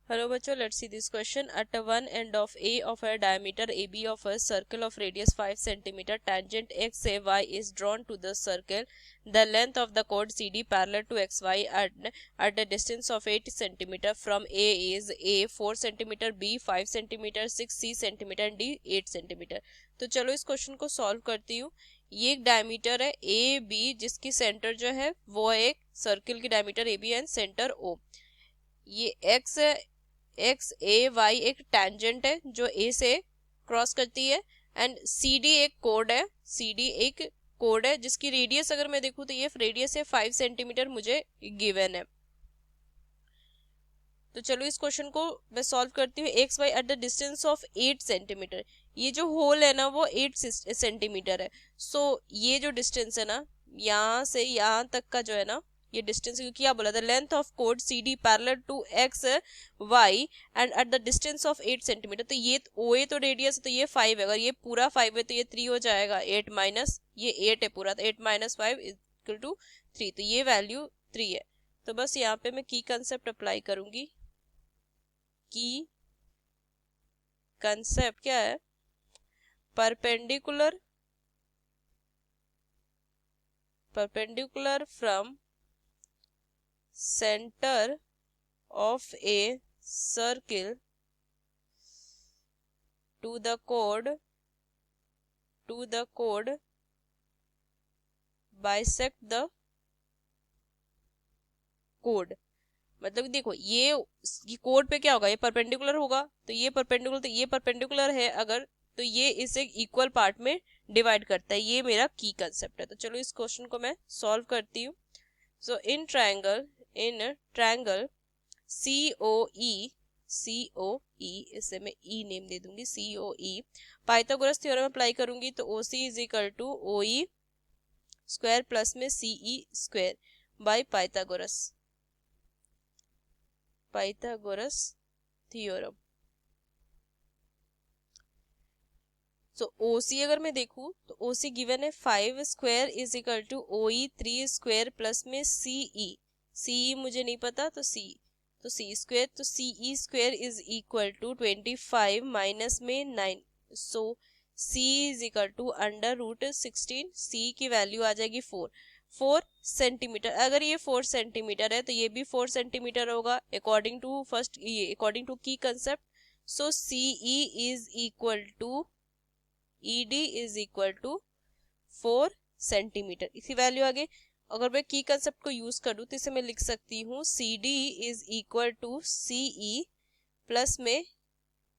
Hello bachcho, let's see this question. At one end of A of a diameter AB of a circle of radius 5 cm, tangent XAY is drawn to the circle. The length of the chord CD parallel to XY at a distance of 8 cm from A is A 4 cm, B 5 cm, 6 C cm and D 8 cm. तो चलो इस question को solve करती हूँ. ये एक diameter है A B जिसकी सेंटर जो है वो है एक सर्किल की diameter A B and centre O. ये एक्स ए वाई एक टेंजेंट है जो ए से क्रॉस करती है एंड सी डी एक कोड है. सी डी एक कोड है जिसकी रेडियस अगर मैं देखूं तो ये रेडियस है 5 सेंटीमीटर मुझे गिवन है. तो चलो इस क्वेश्चन को मैं सॉल्व करती हूँ. X Y at the distance of 8 centimetre. ये जो होल है ना वो 8 सेंटीमीटर है. सो ये जो डिस्टेंस है ना यहाँ से यहाँ तक का जो है ना ये डिस्टेंस, क्योंकि क्या बोला था लेंथ ऑफ कोड C D parallel to X Y and at the distance of 8 centimetre. तो ये ओ ए तो रेडियस है तो ये 5 है. अगर ये पूरा 5 है तो ये 3 हो जाएगा. 8 माइनस ये 8 है पूरा तो 8 माइनस 5 इक्वल टू 3. तो ये वैल्यू 3 है. तो बस यहाँ पे मैं की कंसेप्ट अप्लाई करूंगी. की कंसेप्ट क्या है? Perpendicular from center of a circle to the chord bisect the chord. मतलब देखो ये कोड पे क्या होगा, ये परपेंडिकुलर होगा तो ये परपेंडिकुलर है अगर तो ये इसे इक्वल पार्ट में डिवाइड करता है. ये मेरा की कंसेप्ट है. तो चलो इस क्वेश्चन को मैं सॉल्व करती हूँ. सो इन ट्रायंगल COE इसे मैं ई नेम दे दूंगी. COE पाइथागोरस थ्योरम अप्लाई करूंगी तो OC is equal to OE square plus में CE square by Pythagoras theorem. So OC अगर मैं देखूं तो OC गिवन है 5 square is equal to OE 3 square plus में CE मुझे नहीं पता तो C स्क्वायर तो CE square is equal to 25 minus में 9. So C is equal to under root 16. C की वैल्यू आ जाएगी 4 सेंटीमीटर. अगर ये 4 सेंटीमीटर है तो ये भी 4 सेंटीमीटर होगा अकॉर्डिंग टू की concept. So CE is equal to ED is equal to 4 centimetre. इसी वैल्यू आगे अगर मैं की कंसेप्ट को यूज करूँ तो इसे मैं लिख सकती हूँ CD is equal to CE plus में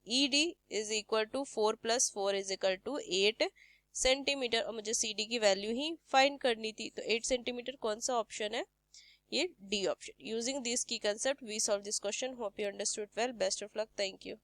ED is equal to 4 plus 4 is equal to 8 centimetre. और मुझे CD की वैल्यू ही फाइंड करनी थी तो 8 सेंटीमीटर कौन सा ऑप्शन है? ये डी ऑप्शन. यूजिंग दिस की concept we solve this question. Hope you understood well. Best of luck. Thank you.